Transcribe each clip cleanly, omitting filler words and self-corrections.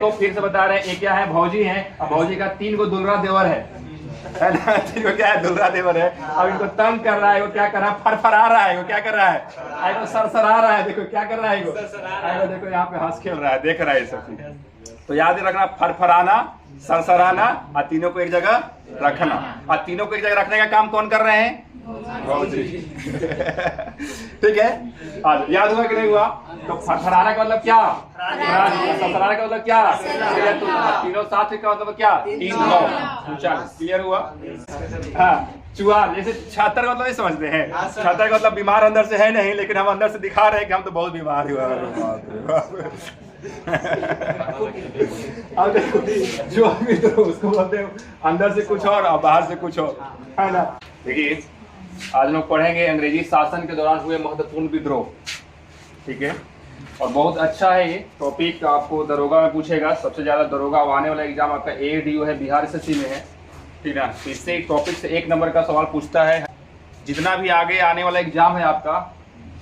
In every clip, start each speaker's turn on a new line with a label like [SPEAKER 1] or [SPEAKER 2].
[SPEAKER 1] तो फिर से बता रहे हैं, ये क्या है, भौजी है। अब भौजी का 3 गो दुलरा देवर है ना, 3 गो क्या है, दुलरा देवर है। अब इनको तंग कर रहा है, वो क्या कर रहा है, फरफरा रहा है, वो क्या कर रहा है, आइको सरसरा रहा है। देखो क्या कर रहा है, आइको देखो यहाँ पे हंस खेल रहा है, देख रहा है ये सब चीज। तो याद रखना, फरफराना, सरसराना और तीनों को एक जगह रखना। और तीनों को एक जगह रखने का काम कौन कर रहे हैं, भौजी। ठीक है, आज याद हुआ कि नहीं हुआ। तो फरफराना का मतलब क्या, सरसराना का मतलब क्या, तीनों साथ का मतलब क्या, 3 क्लियर हुआ। हाँ, चुहार जैसे छात्र का मतलब नहीं समझते हैं, छात्र का मतलब बीमार अंदर से है नहीं, लेकिन हम अंदर से दिखा रहे हैं कि हम तो बहुत बीमार हुआ। अब देखो, जो भी तो उसको बोलते हैं अंदर से कुछ और बाहर से कुछ और, है ना। देखिए, आज लोग पढ़ेंगे अंग्रेजी शासन के दौरान हुए महत्वपूर्ण विद्रोह। ठीक है, और बहुत अच्छा है ये टॉपिक। आपको दरोगा में पूछेगा, सबसे ज्यादा दरोगा आने वाला एग्जाम आपका ADO है, बिहार SSC में है। ठीक है, तो इससे टॉपिक से 1 नंबर का सवाल पूछता है। जितना भी आगे आने वाला एग्जाम है आपका,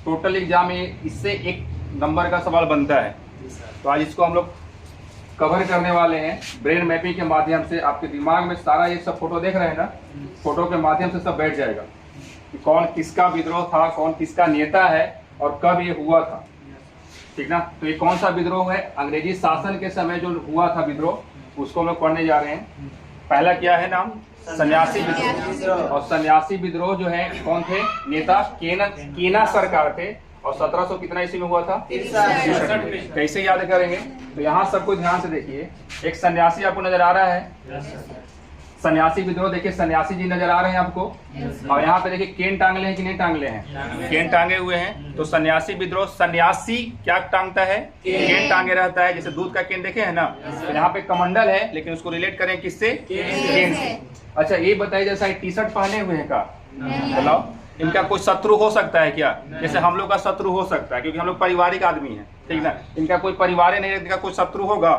[SPEAKER 1] टोटल एग्जाम में इससे 1 नंबर का सवाल बनता है। तो आज इसको हम लोग कवर करने वाले हैं ब्रेन मैपिंग के माध्यम से। आपके दिमाग में सारा ये सब फोटो देख रहे हैं ना, फोटो के माध्यम से सब बैठ जाएगा कि कौन किसका विद्रोह था, कौन किसका नेता है और कब ये हुआ था। ठीक ना। तो ये कौन सा विद्रोह है, अंग्रेजी शासन के समय जो हुआ था विद्रोह, उसको हम लोग पढ़ने जा रहे हैं। पहला क्या है नाम, सन्यासी विद्रोह। और सन्यासी विद्रोह जो है कौन थे, नेता केना सरकार थे। और 1700 कितना ईस्वी में हुआ था, 63। कैसे याद करेंगे, तो यहाँ सबको ध्यान से देखिए। एक सन्यासी आपको नजर आ रहा है, सन्यासी विद्रोह देखिए, सन्यासी जी नजर आ रहे हैं आपको। और यहाँ पे देखिए केन टांगले हैं कि नहीं टांगले हैं, केन टांगे हुए हैं। तो सन्यासी विद्रोह, सन्यासी क्या टांगता है, केन टांगे रहता है। जैसे दूध का केन देखे है ना, तो यहाँ पे कमंडल है, लेकिन उसको रिलेट करें किससे, केन से। अच्छा ये बताइए, जैसा टी-शर्ट पहने हुए हैं का, बताओ इनका कोई शत्रु हो सकता है क्या, जैसे हम लोग का शत्रु हो सकता है, क्योंकि हम लोग पारिवारिक आदमी हैं। ठीक ना, इनका कोई परिवार नहीं, इनका कोई शत्रु होगा।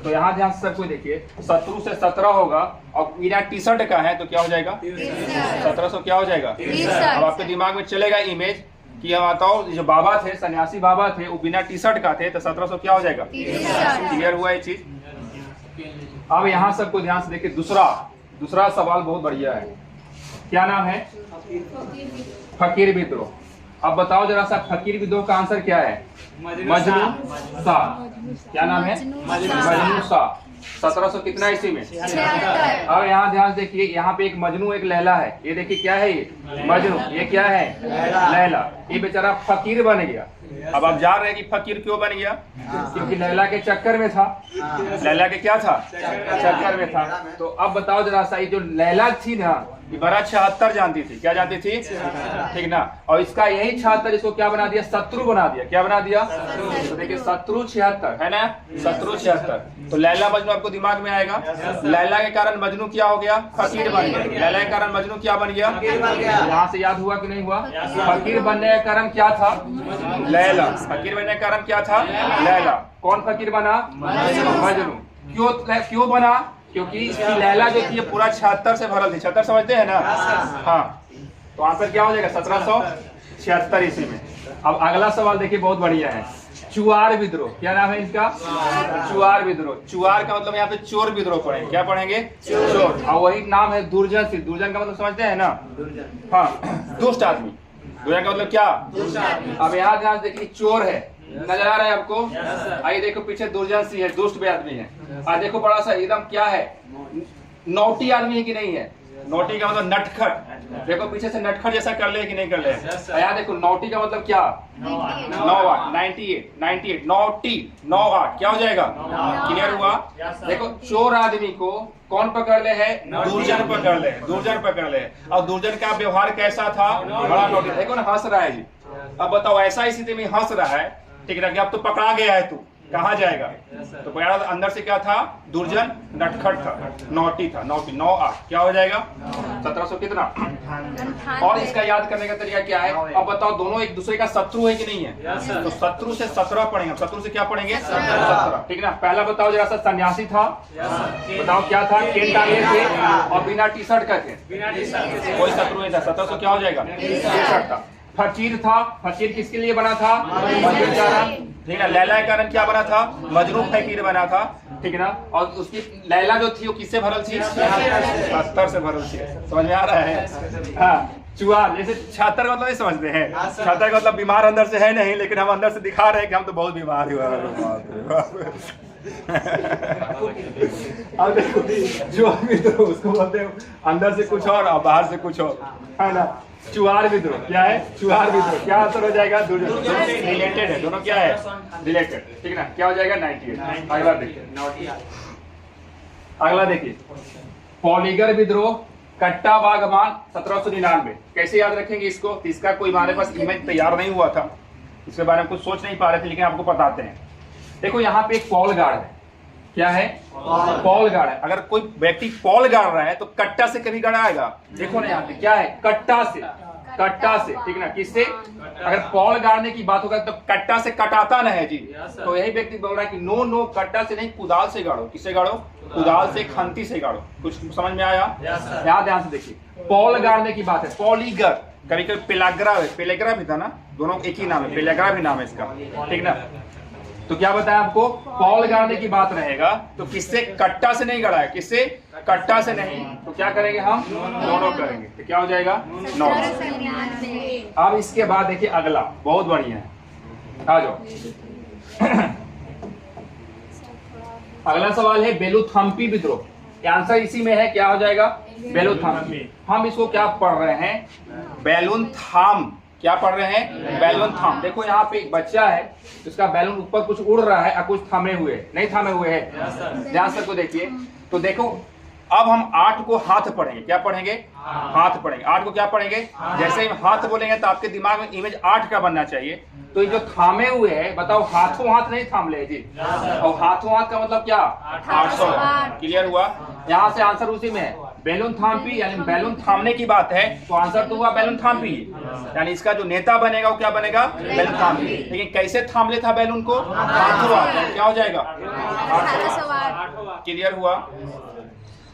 [SPEAKER 1] तो यहाँ ध्यान से सब कोई देखिए, शत्रु से 17 होगा और बिना टी-शर्ट का है तो क्या हो जाएगा, 1700 क्या हो जाएगा। अब आपके दिमाग में चलेगा इमेज कि हम आता हूँ, जो बाबा थे, सन्यासी बाबा थे, वो बिना टी-शर्ट का थे, तो 1700 क्या हो जाएगा। क्लियर हुआ ये चीज। अब यहाँ सबको ध्यान से देखिए, दूसरा सवाल बहुत बढ़िया है। क्या नाम है, फकीर विद्रोह। अब बताओ जरा सा, फकीर विद्रोह का आंसर क्या है, मजनू शाह। क्या नाम है, मजनू शाह। 1700 कितना ईस्वी में, 76। अब यहाँ ध्यान देखिए, यहाँ पे एक मजनू एक लैला है। ये देखिए क्या है, ये मजनू, ये क्या है, लैला। ये बेचारा फकीर बन गया। अब आप जान रहे हैं कि फकीर क्यों बन गया, क्योंकि लैला के चक्कर में था। लैला के क्या था, चक्कर में था। तो अब बताओ जरा सा, ये जो लैला थी ना, ये बड़ा 76 जानती थी। क्या जानती थी, ठीक ना। और इसका यही 76 इसको क्या बना दिया, शत्रु बना दिया। क्या बना दिया, तो देखिए शत्रु 76 है ना, शत्रु 76। तो लैला मजनू आपको दिमाग में आएगा। लैला के कारण मजनू क्या हो गया, फकीर बन गया। लैला के कारण मजनू क्या बन गया, यहाँ से याद हुआ कि नहीं हुआ। फकीर बनने का कारण क्या था, लैला। फकीर बनने का कारण क्या था, लैला। कौन फकीर बना, मजनू। क्यों बना, क्योंकि इसकी लैला जो थी पूरा 76 से भरल थी। 76 समझते हैं ना, हाँ। तो आंसर क्या हो जाएगा, 1776 ईस्वी में। अब अगला सवाल देखिए, बहुत बढ़िया है, चुआर विद्रोह। क्या नाम है इसका, चुआर विद्रोह। चुआर का मतलब यहाँ पे चोर विद्रोह पढ़ेंगे। क्या पढ़ेंगे, चोर। और वही नाम है दुर्जन से। दुर्जन का मतलब समझते हैं ना, हाँ, दुष्ट आदमी। दुर्जन का मतलब क्या, अब यहाँ ध्यान देखिए, चोर है, नजर आ रहा है आपको। आइए देखो पीछे दुर्जन सी है, दुष्ट भी आदमी है। और देखो बड़ा सा एकदम क्या है, नौटी आदमी है कि नहीं है। नौटी का मतलब नटखट। देखो पीछे से नटखट जैसा कर ले कि नहीं कर ले। यहाँ देखो नौटी का मतलब क्या, 98 नौटी 98 क्या हो जाएगा, क्लियर हुआ। देखो चोर आदमी को कौन पकड़ ले है, दुर्जन पकड़ ले, दुर्जन पकड़ ले। और दुर्जन का व्यवहार कैसा था, बड़ा नौटी। देखो ना हंस रहा है जी। अब बताओ ऐसा स्थिति में हंस रहा है, ठीक है, अब तो पकड़ा गया है, तू कहाँ जाएगा। तो पकड़ा अंदर से क्या था, दुर्जन, नटखट था, नौटी था। 98 क्या हो जाएगा, 1700 कितना। और इसका याद करने का तरीका क्या है, अब बताओ दोनों एक दूसरे का शत्रु है कि नहीं है। तो शत्रु से 17 पढ़ेंगे, शत्रु से क्या पढ़ेंगे, 17। ठीक ना। पहला बताओ जरा सा, सन्यासी था, बताओ क्या था, केन टांगे थे और बिना टी-शर्ट का थे, कोई शत्रु नहीं था। 1700 क्या हो जाएगा, टी-शर्ट था। फकीर था, फकीर किसके लिए बना था, ठीक है ना। लैला का कारण क्या बना था? मजनू फकीर बना था, ठीक है ना। और उसकी लैला जो थी वो किससे भरल थी? अस्तर से भरल थी। समझ में आ रहा है? हाँ, चुहार जैसे छात्र का मतलब नहीं समझते हैं, छात्र का मतलब बीमार अंदर से है नहीं, लेकिन हम अंदर से दिखा रहे हैं कि हम तो बहुत बीमार हुआ। अब देखो चुहार विद्रोह उसको बोलते हैं, अंदर से कुछ और बाहर से कुछ और, है ना। चुहार विद्रोह क्या है? चुहार विद्रोह क्या आंसर हो जाएगा? रिलेटेड है, दोनों क्या है? रिलेटेड, ठीक है ना। क्या हो जाएगा? 98। अगला देखिए, अगला देखिए, पॉलीगर विद्रोह, कट्टा बागमान 1799। कैसे याद रखेंगे इसको? तो इसका कोई हमारे पास इमेज तैयार नहीं हुआ था, इसके बारे में कुछ सोच नहीं पा रहे थे, लेकिन आपको बताते हैं। देखो यहाँ पे एक पॉल गार्ड है, क्या है? पॉल गार्ड है। अगर कोई व्यक्ति पॉल गाड़ रहा है तो कट्टा से कभी गड़ाएगा? देखो ना यहाँ पे क्या है? कट्टा से, कट्टा से, ठीक ना। किससे? अगर पॉल गाड़ने की बात होगा तो कट्टा से कटाता ना है जी। तो यही व्यक्ति बोल रहा है कि नो नो, कट्टा से नहीं, कुदाल से गाड़ो। किससे गाड़ो? कुदाल से, खंती से गाड़ो। कुछ समझ में आया? यहाँ ध्यान से देखिए, पॉल गाड़ने की बात है। पॉलीगर, कभी कभी पेलाग्रा है, पेलेग्रा भी था ना, दोनों एक ही नाम है, पेलेग्रा भी नाम है इसका, ठीक ना। तो क्या बताया आपको? पॉल गाड़ने की बात रहेगा तो किससे? कट्टा से नहीं गड़ा है। किससे? कट्टा से नहीं। तो क्या करेंगे हम? नो करेंगे। तो क्या हो जाएगा? 9। अब इसके बाद देखिए अगला, बहुत बढ़िया है, आ जाओ। अगला सवाल है बेलूथम्पी विद्रोह। आंसर इसी में है, क्या हो जाएगा? बेलूथम्पी। हम इसको क्या पढ़ रहे हैं? बैलून थाम। क्या पढ़ रहे हैं? बैलून थाम। देखो यहाँ पे एक बच्चा है, उसका बैलून ऊपर कुछ उड़ रहा है और कुछ थामे हुए, नहीं थामे हुए है। ध्यान से को देखिए, तो देखो अब हम 8 को हाथ पढ़ेंगे। क्या पढ़ेंगे? हाथ पढ़ेंगे। 8 को क्या पढ़ेंगे? जैसे ही हाथ बोलेंगे तो आपके दिमाग में इमेज 8 का बनना चाहिए। तो ये जो थामे हुए हैं, बताओ हाथों हाथ नहीं थाम ले जी, और हाथों हाथ का मतलब क्या? 800। क्लियर हुआ? यहाँ से आंसर उसी में है। बैलून थाम्पी यानी बैलून थामने की बात है, तो आंसर तो हुआ बैलून थाम्पी, यानी इसका जो नेता बनेगा वो क्या बनेगा? बैलून थाम्पी। लेकिन कैसे थाम ले था बैलून को? हाथों हाथ। क्या हो जाएगा? 800। क्लियर हुआ?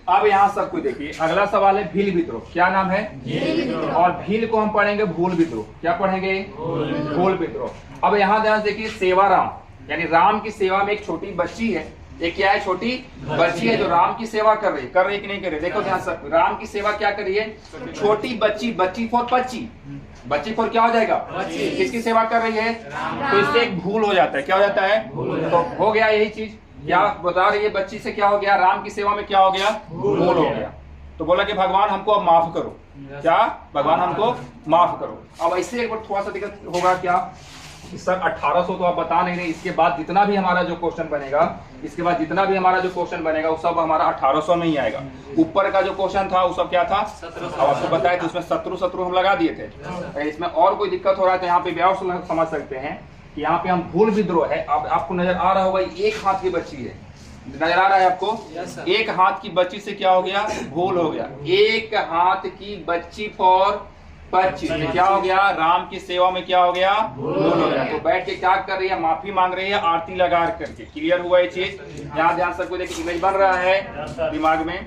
[SPEAKER 1] अब यहाँ सबको देखिए, अगला सवाल है भील विद्रोह। क्या नाम है? और भील को हम पढ़ेंगे भूल विद्रोह। क्या पढ़ेंगे? भूल विद्रोह। अब यहाँ ध्यान देखिए, सेवाराम यानी राम की सेवा में एक छोटी बच्ची है। एक क्या है? छोटी बच्ची है जो राम की सेवा कर रही है कि नहीं कर रही? देखो ध्यान से, राम की सेवा क्या कर रही है? छोटी बच्ची, बच्ची फॉर बच्ची, बच्ची फॉर क्या हो जाएगा? किसकी सेवा कर रही है? तो इससे एक भूल हो जाता है। क्या हो जाता है? तो हो गया यही चीज। क्या बता रही है? बच्ची से क्या हो गया? राम की सेवा में क्या हो गया? भूल हो गया। तो बोला कि भगवान हमको अब माफ करो। क्या? भगवान हमको माफ करो। अब ऐसे एक बार थोड़ा सा दिक्कत होगा क्या सर? 1800 तो आप बता नहीं रहे। इसके बाद जितना भी हमारा जो क्वेश्चन बनेगा, इसके बाद जितना भी हमारा जो क्वेश्चन बनेगा वो सब हमारा 1800 में ही आएगा। ऊपर का जो क्वेश्चन था वो सब क्या था? अब आपको बताया तो उसमें 17 हम लगा दिए थे। इसमें और कोई दिक्कत हो रहा है तो यहाँ पे व्याव समझ सकते हैं कि यहाँ पे हम भूल विद्रोह है। अब आपको नजर आ रहा होगा एक हाथ की बच्ची है, नजर आ रहा है आपको? एक हाथ की बच्ची से क्या हो गया? भूल हो गया। एक हाथ की बच्ची फॉर 25 में क्या हो गया? राम की सेवा में क्या हो गया? भूल हो गया। तो बैठ के क्या कर रही है? माफी मांग रही है आरती लगा करके। क्लियर हुआ ये चीज? यहाँ ध्यान सबको देखिए, इमेज बन रहा है दिमाग में,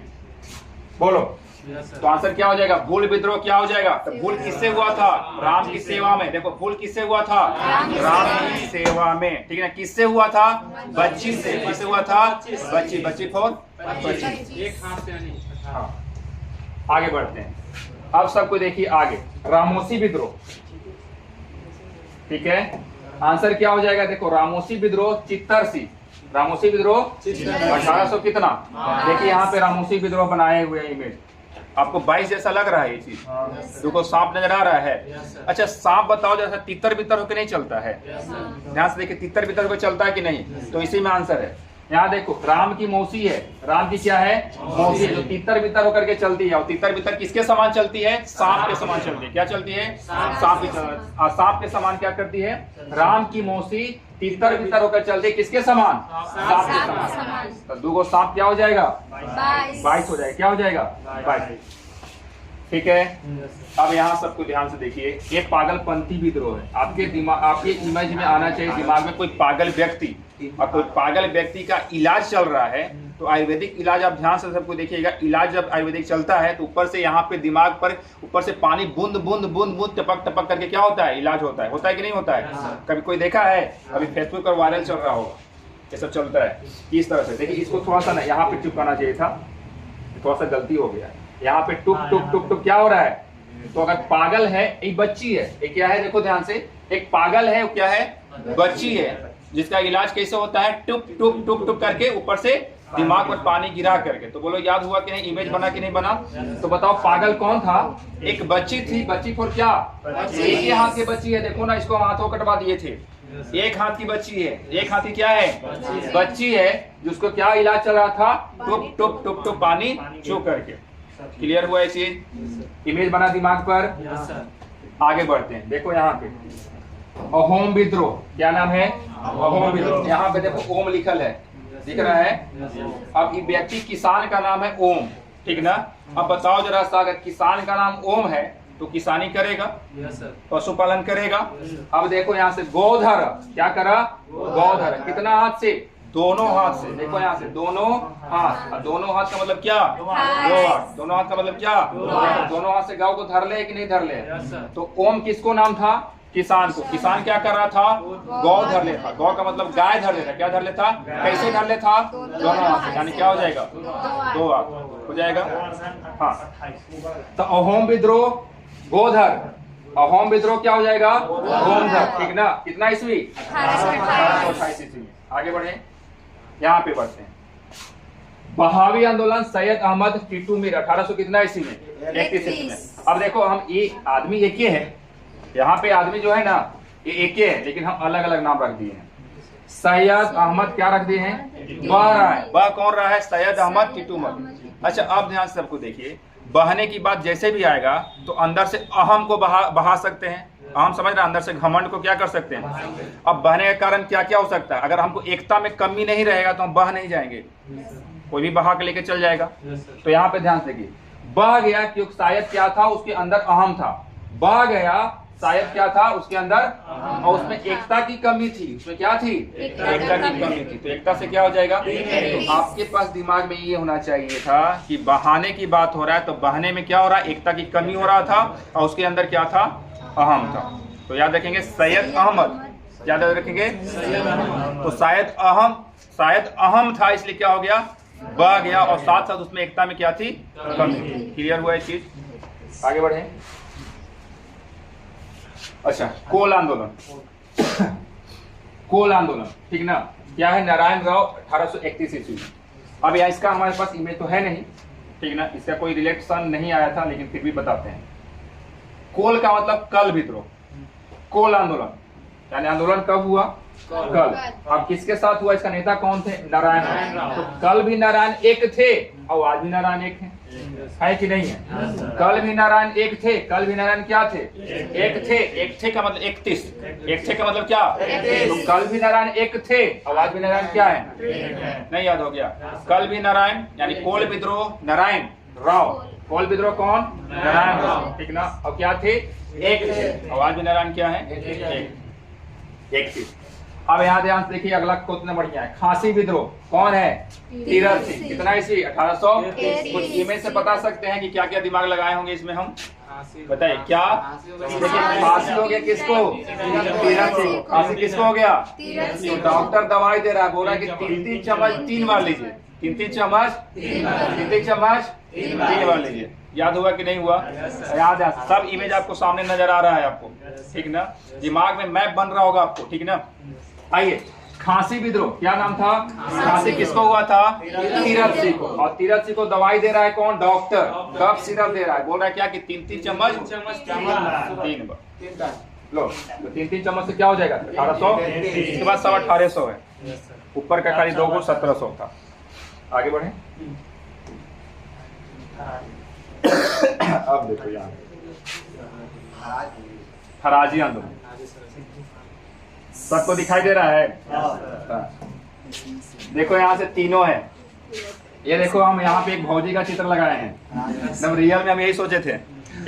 [SPEAKER 1] बोलो। तो आंसर क्या हो जाएगा? भूल विद्रोह क्या हो जाएगा? तो भूल किससे हुआ था? राम की सेवा में। देखो भूल किससे हुआ था? राम की सेवा में, ठीक है ना। किससे हुआ था? बच्ची से। किससे हुआ था? बच्ची, बच्ची फॉर बच्ची। हाँ, आगे बढ़ते हैं। अब सबको देखिए आगे, रामोसी विद्रोह, ठीक है। आंसर क्या हो जाएगा? देखो रामोसी विद्रोह चित्तरसी। रामोसी विद्रोह 1800 कितना? देखिए यहाँ पे रामोसी विद्रोह बनाए हुए इमेज। आपको 22 जैसा लग रहा है ये चीज? देखो सांप नजर आ रहा है। अच्छा सांप बताओ जैसा तितर बितर होकर नहीं चलता है? ध्यान से देखिए, तितर बितर होकर चलता है कि नहीं? तो इसी में आंसर है। यहाँ देखो राम की मौसी है, राम की क्या है? मौसी है, जो तितर बितर होकर के चलती है। और तितर बितर किसके समान चलती है? सांप के समान चलती है। क्या चलती है? सांप के समान। सांप के समान क्या करती है? राम की मौसी तितर बितर होकर चलती है किसके समान? सांप के समान। तो 2 सांप क्या हो जाएगा? 22 हो जाएगा। क्या हो जाएगा? 22। ठीक है। अब यहाँ सबको ध्यान से देखिए, ये पागलपंथी विद्रोह है। आपके दिमाग, आपके इमेज में आना चाहिए दिमाग में कोई पागल व्यक्ति और कोई पागल व्यक्ति का इलाज चल रहा है तो आयुर्वेदिक इलाज आप ध्यान से सबको देखिएगा, इलाज जब आयुर्वेदिक चलता है तो ऊपर से यहाँ पे दिमाग पर ऊपर से पानी बूंद बूंद बूंद बूंद टपक टपक करके क्या होता है, इलाज होता है कि नहीं होता है? कभी कोई देखा है? अभी फेसबुक पर वायरल चल रहा होगा, ये सब चलता है इस तरह से। देखिए इसको थोड़ा सा ना यहाँ पे चिपकाना चाहिए था, थोड़ा सा गलती हो गया, यहाँ पे टुक टुक टुक टुक क्या हो रहा है? तो अगर पागल है, एक बच्ची है, एक क्या है देखो ध्यान से, एक पागल है, क्या है? बच्ची है, जिसका इलाज कैसे होता है? टुक टुक टुक टुक करके ऊपर से दिमाग पर पानी गिरा करके। तो बोलो याद हुआ कि नहीं? इमेज बना कि नहीं बना? तो बताओ पागल कौन था? एक बच्ची थी। बच्ची को क्या? एक ही हाथ की बच्ची है, देखो ना, इसको हाथों कटवा दिए थे। एक हाथ की बच्ची है, एक हाथ की क्या है? बच्ची है, जिसको क्या इलाज चल रहा था? टुक टुक टुक टुक पानी चू करके। क्लियर हुआ ये चीज? इमेज बना दिमाग पर। आगे बढ़ते हैं, देखो यहाँ पे अहोम विद्रोह, क्या नाम है? अहोम विद्रोह। यहाँ पे देखो ओम लिखल है, दिख रहा है? अब ये व्यक्ति किसान का नाम है ओम, ठीक ना? अब बताओ जरा सा, अगर किसान का नाम ओम है तो किसानी करेगा, पशुपालन करेगा। अब देखो यहाँ से गोधर, क्या करा? गोधर। कितना हाथ से? दोनों हाथ से। देखो यहाँ से दोनों हाथ, दोनों हाथ का मतलब क्या? दो हाथ। दोनों हाथ का मतलब क्या? दोनों हाथ से गाँव को धर ले कि नहीं धर ले? तो ओम किसको नाम था? किसान को। किसान क्या कर रहा था? गौ धर लेता। गौ का मतलब गाय धर लेता। क्या धर लेता? कैसे धर लेता? दोनों हाथ से, यानी क्या हो जाएगा? दो हाथ हो जाएगा। हाँ, तो अहोम विद्रोह गोधर, अहोम विद्रोह क्या हो जाएगा? गोधर, ठीक ना? कितना ईस्वी? 1828 ईस्वी। आगे बढ़े, यहाँ पे बढ़ते हैं। बहावी आंदोलन सैयद अहमद टीटू मीर 1800 कितना ईस्वी में? 31 ईस्वी में। अब देखो हम ये आदमी एक ही है, यहाँ पे आदमी जो है ना ये एक ही है, लेकिन हम अलग अलग नाम रख दिए हैं। सैयद अहमद क्या रख दिए हैं? बह रहा है। बह कौन रहा है? सैयद अहमद टीटूमल। अच्छा अब ध्यान से सबको देखिए, बहने की बात जैसे भी आएगा तो अंदर से अहम को बहा सकते हैं। अहम समझ रहे? अंदर से घमंड को क्या कर सकते हैं? अब बहने का कारण क्या क्या हो सकता है? अगर हमको एकता में कमी नहीं रहेगा तो हम बह नहीं जाएंगे, कोई भी बहा के लेके चल जाएगा। तो यहाँ पे ध्यान से देखिए, बह गया क्योंकि शायद क्या था? उसके अंदर अहम था। बह गया शायद क्या था? उसके अंदर, और उसमें एकता की कमी थी। उसमें क्या थी? एकता की कमी थी। तो एकता से क्या हो जाएगा? तो आपके पास दिमाग में ये होना चाहिए था कि बहाने की बात हो रहा है तो बहाने में क्या हो रहा है? एकता की कमी हो रहा था, और उसके अंदर क्या था? अहम था। तो याद रखेंगे सैयद अहमद, याद रखेंगे। तो शायद अहम था, इसलिए क्या हो गया? बह गया, और साथ साथ उसमें एकता में क्या थी? कमी थी। क्लियर हुआ ये चीज? आगे बढ़े। अच्छा, कोल आंदोलन। कोल आंदोलन, ठीक ना? क्या है? नारायण राव 1831 ईस्वी। अब यहाँ इसका हमारे पास इमेज तो है नहीं, ठीक ना? इसका कोई रिलेक्शन नहीं आया था, लेकिन फिर भी बताते हैं। कोल का मतलब कल विद्रोह। कोल आंदोलन यानी आंदोलन कब हुआ? कल। अब किसके साथ हुआ? इसका नेता कौन थे? नारायण। तो कल भी नारायण एक थे और आज भी नारायण एक है कि नहीं है? कल भी नारायण एक थे, कल भी नारायण क्या थे? एक थे। एक थे का मतलब 31। एक थे का मतलब क्या? तो कल भी नारायण एक थे और आज भी नारायण क्या है? नहीं याद हो गया? कल भी नारायण यानी कोल विद्रोह नारायण राव। कोल विद्रोह कौन? नारायण राव, ठीक ना? और क्या थे? एक थे, और आज भी नारायण क्या है? एक थे। अब यहाँ ध्यान से देखिए, अगला क्वेश्चन बढ़िया है। खांसी विद्रोह कौन है? तीरथ सिंह। कितना ईस्वी? 1800। कुछ इमेज से बता सकते हैं कि क्या क्या दिमाग लगाए होंगे इसमें हम? बताइए क्या? खांसी हो गया किसको? तीरथ सिंह। खांसी किसको हो गया? तो डॉक्टर दवाई दे रहा है, बोला कि 3 चम्मच 3 बार लीजिए। 3 चम्मच 3 चम्मच 3 बार लीजिए। याद हुआ कि नहीं हुआ? याद है? सब इमेज आपको सामने नजर आ रहा है आपको, ठीक ना? दिमाग में मैप बन रहा होगा आपको, ठीक ना? आइए, खांसी विद्रोह क्या नाम था? खांसी किसको हुआ था? तीरथ सिंह को। और तीरथ सिंह को दवाई दे रहा है कौन? डॉक्टर। कफ सिरप दे रहा है, बोल रहा है क्या कि 3 चम्मच 3 बार लो। तो 3 चम्मच से क्या हो जाएगा? 1800। इसके बाद 1850 है, ऊपर का खाली 2 को 1700 था। आगे बढ़े। अब देखो यहाँ हराजी आंदोलन सबको दिखाई दे रहा है? देखो यहाँ से तीनों है। ये देखो हम यहाँ पे एक भौजी का चित्र लगाए हैं, एकदम रियल में हम यही सोचे थे।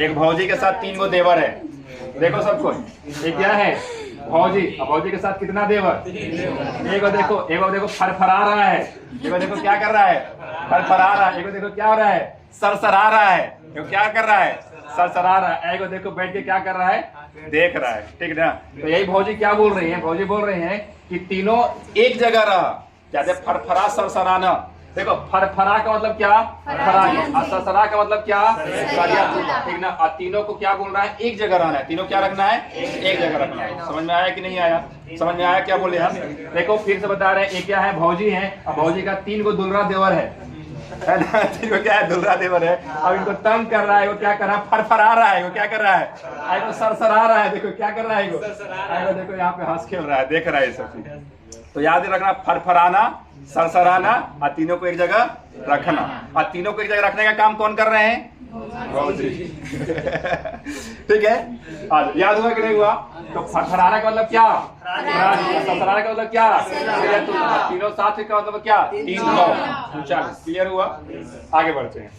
[SPEAKER 1] एक भौजी के साथ 3 गो देवर है। देखो सबको, ये क्या है? भौजी। अब भौजी के साथ कितना देवर? एक देखो फरफरा रहा है, एक देखो क्या कर रहा है, फरफरा रहा है, एक देखो क्या हो रहा है, सरसरा रहा है, क्या कर रहा है, सरसरा रहा है, एक देखो बैठ के क्या कर रहा है, देख रहा है, ठीक ना। तो यही भौजी क्या बोल रही है, भौजी बोल रही है कि तीनों एक जगह रहा, क्या फरफरा सरसराना। देखो फरफरा का मतलब क्या, फरफरा, सरसरा का मतलब क्या, ठीक ना। और तीनों को क्या बोल रहा है, एक जगह रहना है, तीनों क्या रखना है, एक जगह रखना है। समझ में आया कि नहीं आया? समझ में आया क्या बोले हम? देखो फिर से बता रहे हैं, एक क्या है, भौजी है, और भौजी का 3 गो दुलरा देवर है ना, 3 गो क्या है, दुलरा देवर है। अब इनको तंग कर रहा है, वो क्या कर रहा है, फरफरा रहा है, वो क्या कर रहा है, वो सरसरा रहा है, देखो क्या कर रहा है, वो देखो यहाँ पे हंस खेल रहा है, देख रहा है सब चीज। तो याद रखना, फरफराना, सरसराना और तीनों को एक जगह रखना। और तीनों को एक जगह रखने का काम कौन कर रहे हैं, भौजी। ठीक है, आज याद हुआ कि नहीं हुआ? तो फरफराना का मतलब क्या, सरसराना का मतलब क्या, तीनों साथ का मतलब क्या, 3 9। क्लियर हुआ? आगे बढ़ते हैं।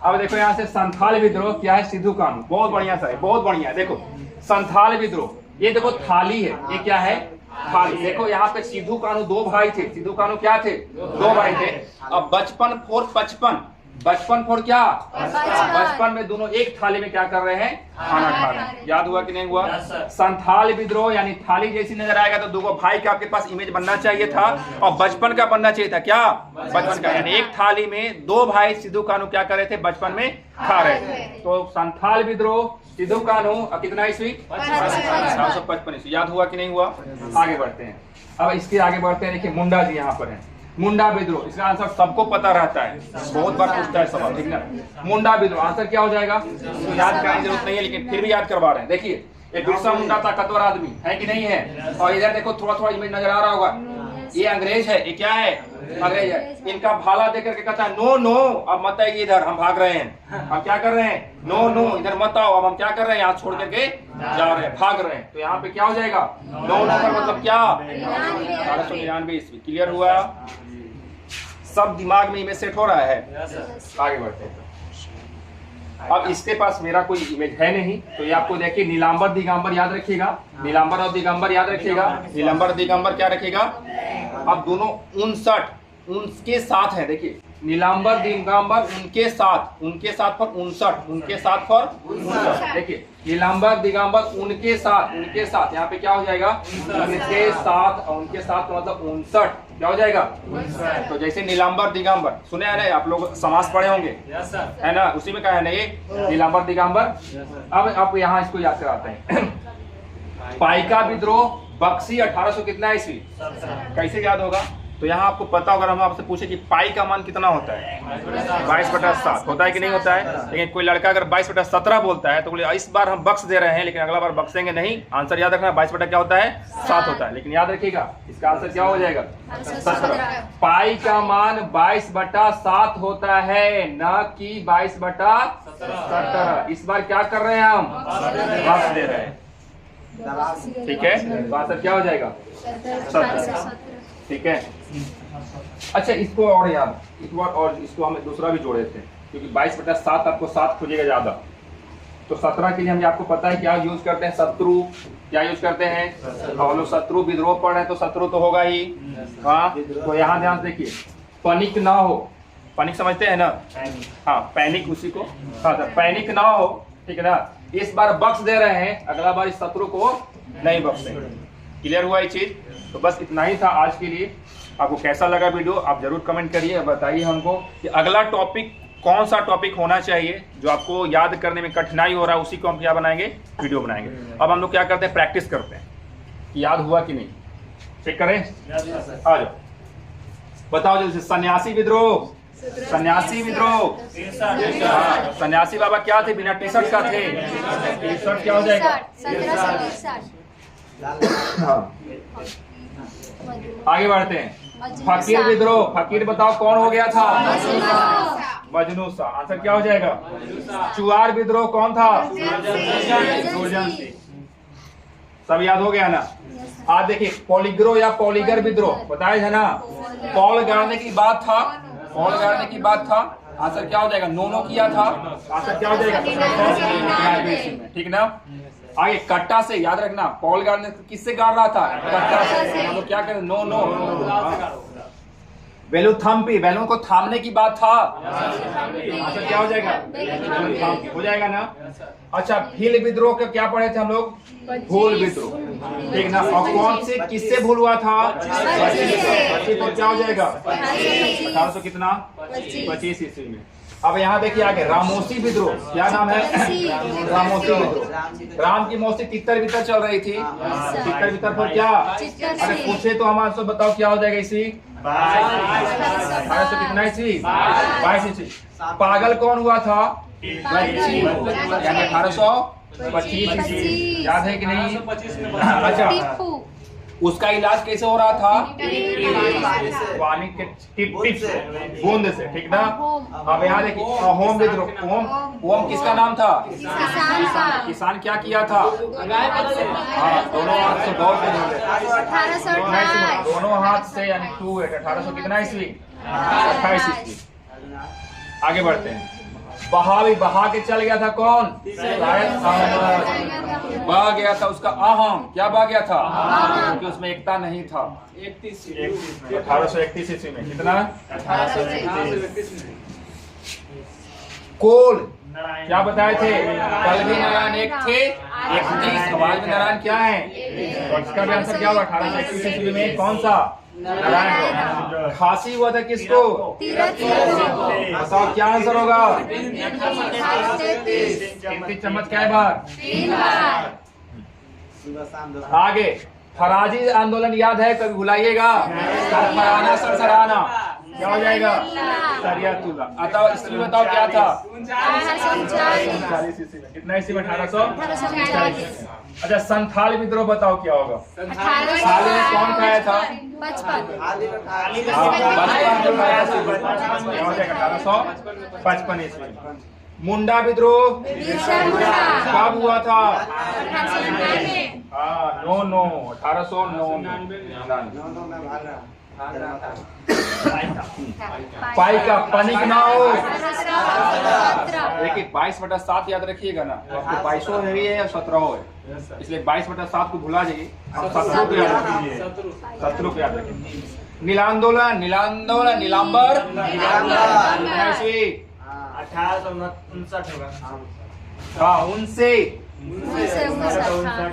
[SPEAKER 1] अब देखो यहाँ से संथाल विद्रोह क्या है, सिद्धू कानू, बहुत बढ़िया सा है, बहुत बढ़िया। देखो संथाल विद्रोह, ये देखो थाली है, ये क्या है, थाली। देखो यहाँ पे सिद्धू कानू 2 भाई थे, सिद्धू कानू क्या थे, 2 भाई थे। अब बचपन फोर 55, बचपन फोर क्या, बचपन में दोनों एक थाली में क्या कर रहे हैं, खाना खा रहे हैं। याद हुआ कि नहीं हुआ? संथाल विद्रोह यानी थाली जैसी नजर आएगा तो 2 भाई का आपके पास इमेज बनना चाहिए था, और बचपन का बनना चाहिए था, क्या, बचपन का। यानी एक थाली में 2 भाई सिद्धू कानू क्या कर रहे थे, बचपन में खा रहे थे। तो संथाल विद्रोह सिद्धू कानू कितना ईस्वी, 1855 ईस्वी। याद हुआ कि नहीं हुआ? आगे बढ़ते हैं। अब इसके आगे बढ़ते हैं, देखिए मुंडा जी यहाँ पर है, मुंडा विद्रोह, इसका आंसर सबको पता रहता है, बहुत बार पूछता है सवाल, ठीक ना। मुंडा विद्रोह आंसर क्या हो जाएगा, तो याद करने की जरूरत नहीं है, लेकिन फिर भी याद करवा रहे हैं। देखिए ये बिरसा मुंडा ताकतवर आदमी है कि नहीं है, और इधर देखो थोड़ा थोड़ा इमेज नजर आ रहा होगा, ये अंग्रेज है, ये क्या है, अंग्रेज है। इनका भाला देकर के कहता है नो नो, अब मत आइए इधर, हम भाग रहे हैं, हम क्या कर रहे हैं, नो नो इधर मत आओ, अब हम क्या कर रहे हैं, यहाँ छोड़ करके जा रहे हैं, भाग रहे हैं। तो यहाँ पे क्या हो जाएगा, नो नो का मतलब क्या, 1899 ईस्वी। क्लियर हुआ? सब दिमाग में इमेज सेट हो रहा है? आगे बढ़ते हैं। अब इसके पास मेरा कोई इमेज है नहीं, तो ये आपको देखिए नीलांबर दिगंबर याद रखिएगा, नीलांबर और दिगंबर याद रखिएगा, नीलांबर दिगंबर क्या रखिएगा। अब दोनों 59 उनके साथ है, देखिए नीलांबर दिगंबर उनके साथ पर 59, उनके साथ पर 59। देखिए नीलांबर दिगंबर उनके साथ यहाँ पे क्या हो जाएगा, उनके साथ, और उनके साथ का मतलब 59, क्या हो जाएगा। तो जैसे नीलांबर दिगंबर सुने हैं ना आप लोग, समास पढ़े होंगे है ना, उसी में क्या है ना ये नीलांबर दिगंबर। अब आप यहाँ इसको याद कराते हैं। पाइका विद्रोह बक्सी 1800 कितना ईस्वी, कैसे याद होगा? तो यहाँ आपको पता होगा, हम आपसे पूछे कि पाई का मान कितना होता है, 22/7 होता है कि नहीं होता है। लेकिन कोई लड़का अगर 22/17 बोलता है तो बोले इस बार हम बक्स दे रहे हैं, लेकिन अगला बार बक्सेंगे नहीं। आंसर याद रखना, 22 क्या होता है, 7 होता है। लेकिन याद रखिएगा इसका आंसर क्या हो जाएगा, 17। पाई का मान 22/7 होता है, न कि 22/17। इस बार क्या कर रहे हैं, हम बक्स दे रहे हैं, ठीक है। तो आंसर क्या हो जाएगा, 17, ठीक है। अच्छा इसको और याद, इस बार और इसको हम दूसरा भी जोड़े थे, क्योंकि 22/7 आपको 7 खोजेगा ज्यादा, तो 17 के लिए हम आपको पता है क्या यूज करते हैं, शत्रु, क्या यूज करते हैं, और लोग शत्रु विद्रोह पढ़ रहे हैं तो शत्रु तो होगा ही। हाँ तो यहाँ ध्यान देखिए, पैनिक ना हो, पैनिक समझते हैं ना, हाँ पैनिक उसी को, हाँ पैनिक ना हो, ठीक है ना। इस बार बख्श दे रहे हैं, अगला बार इस शत्रु को नहीं बख्शेंगे। क्लियर हुआ ये चीज? तो बस इतना ही था आज के लिए। आपको कैसा लगा वीडियो आप जरूर कमेंट करिए, बताइए हमको कि अगला टॉपिक कौन सा टॉपिक होना चाहिए जो आपको याद करने में कठिनाई हो रहा है, उसी को हम क्या बनाएंगे, वीडियो बनाएंगे। अब हम लोग क्या करते हैं, प्रैक्टिस करते हैं कि याद हुआ कि नहीं, चेक करें। आ जाओ बताओ जल्दी से, सन्यासी विद्रोह, सन्यासी विद्रोह, सन्यासी बाबा क्या थे, बिना टी शर्ट का थे, टी शर्ट क्या हो जाएगा, आगे बढ़ते हैं। फकीर विद्रोह, फकीर बताओ कौन हो गया था, मजनू सा, आंसर क्या हो जाएगा। चुआर विद्रोह कौन था, सुरजन सिंह, सब याद हो गया ना। आज देखिए पॉलीग्रो या पॉलीगर विद्रोह बताया है ना, पॉल गाड़ने की बात था, पॉल गाड़ने की बात था, आंसर क्या हो जाएगा, नो नो किया था, आंसर क्या हो जाएगा, ठीक ना। आगे कट्टा से, याद रखना पॉल गार्डनर किससे गाड़ रहा था? कट्टा से। तो क्या करें? No no. वेलुथम्पी, बैलून को थामने की बात था। अच्छा क्या हो जाएगा? हो जाएगा ना। अच्छा भील विद्रोह का क्या पढ़े थे हम लोग? भूल विद्रोह, ठीक ना। और कौन से किससे भूल हुआ था? 25। तो क्या हो जाएगा? 1800 कितना? 25 ईस्वी में। अब यहाँ देखिए आगे रामोसी विद्रोह, क्या नाम है? रामोसी विद्रोह। राम की मौसी तितर बितर चल रही थी, तितर बितर पर क्या? अरे पूछे तो हमारे से बताओ क्या हो जाएगा इसी? 1800 कितना ईस्वी? 22 ईस्वी। पागल कौन हुआ था? 1825 ईस्वी, याद है कि नहीं? अच्छा उसका इलाज कैसे हो रहा था? पानी के टिप टिप से, बूंद से, ठीक ना। अब यहाँ देखिए अहोम विद्रोह। ओम किसका नाम था? किसान क्या किया था? दोनों हाथ से दौड़ के दोनों हाथ से, यानी 1800 कितना ईस्वी? 28 ईस्वी। आगे बढ़ते हैं। बहावी, बहा के चल गया था कौन? बह गया था उसका अहम, क्या बह गया था? क्योंकि उसमें एकता नहीं था। 1831 ईस्वी में कितना? 1831 में। कोल क्या बताए थे? कल भी नारायण एक थे, 31 आवाज में नारायण क्या है? और इसका भी आंसर क्या हुआ? 1831 ईस्वी में कौन सा? नारायण। खांसी हुआ था किसको? बताओ क्या आंसर होगा? 33 चम्मच क्या बार? आगे फराजी आंदोलन याद है? कभी भुलाइएगा। सरफराना सरसराना क्या हो जाएगा? सरियातुल्लाह। अतः इसमें बताओ क्या था? 1939 ईस्वी में। कितना ईस्वी में? 1839। अच्छा संथाल विद्रोह बताओ क्या होगा? थाली में कौन खाया था? 55 ईस्वी। मुंडा विद्रोह कब हुआ था? No no 1899। पाई का पनिक ना हो। देखिए 22/7 याद रखिएगा ना, तो आपको 22 है या 17 है, इसलिए 22/7 को भुला जाइए, 17 को याद रखिए, 17 को याद रखिए। नीलांदोलन, नीलांदोलन, नीलांबर 1859 होगा। हाँ उनसे 1859।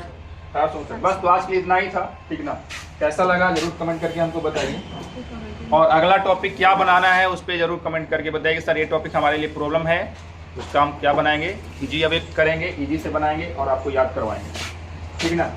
[SPEAKER 1] बस तो आज के लिए इतना ही था, ठीक ना। कैसा लगा जरूर कमेंट करके हमको बताइए, और अगला टॉपिक क्या बनाना है उस पर जरूर कमेंट करके बताइए। सर ये टॉपिक हमारे लिए प्रॉब्लम है, उसका हम क्या बनाएंगे? इजी अवे करेंगे, इजी से बनाएंगे और आपको याद करवाएंगे, ठीक ना।